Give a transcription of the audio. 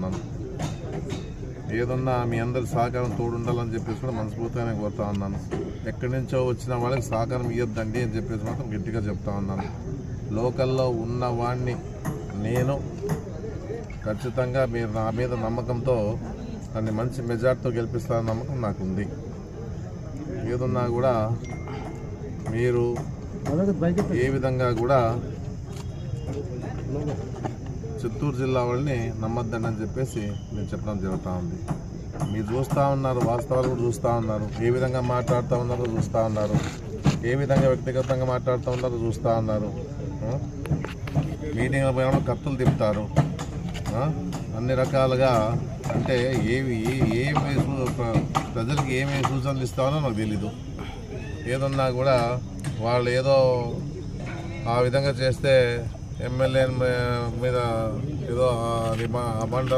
ఉన్నాను. ఏదన్నా మీ అందరి సహకారం తోడుండాలని చెప్పేసి కూడా మనస్ఫూర్తిగానే కోరుతా ఉన్నాను. ఎక్కడి నుంచో వచ్చిన వాళ్ళకి సహకారం ఇవ్వద్దండి అని చెప్పేసి మాత్రం గట్టిగా చెప్తా ఉన్నాను. లోకల్లో ఉన్నవాడిని నేను ఖచ్చితంగా మీరు నా మీద నమ్మకంతో నన్ను మంచి మెజార్టీతో గెలిపిస్తారన్న నమ్మకం నాకు ఉంది. ఏదున్నా కూడా మీరు ఏ విధంగా కూడా చిత్తూరు జిల్లా వాళ్ళని నమ్మద్దండి అని చెప్పేసి నేను చెప్పడం జరుగుతూ ఉంది. మీరు చూస్తూ ఉన్నారు, వాస్తవాలు కూడా చూస్తూ ఉన్నారు, ఏ విధంగా మాట్లాడుతూ ఉన్నారో చూస్తూ ఉన్నారు, ఏ విధంగా వ్యక్తిగతంగా మాట్లాడుతూ ఉన్నారో చూస్తూ ఉన్నారు. మీటింగ్లో పోయినప్పుడు కత్తులు తిప్పుతారు, అన్ని రకాలుగా. అంటే ప్రజలకు ఏమేమి సూచనలు ఇస్తామో నాకు తెలీదు. ఏదన్నా కూడా వాళ్ళు ఏదో ఆ విధంగా చేస్తే ఎమ్మెల్యే మీద ఏదో అబండ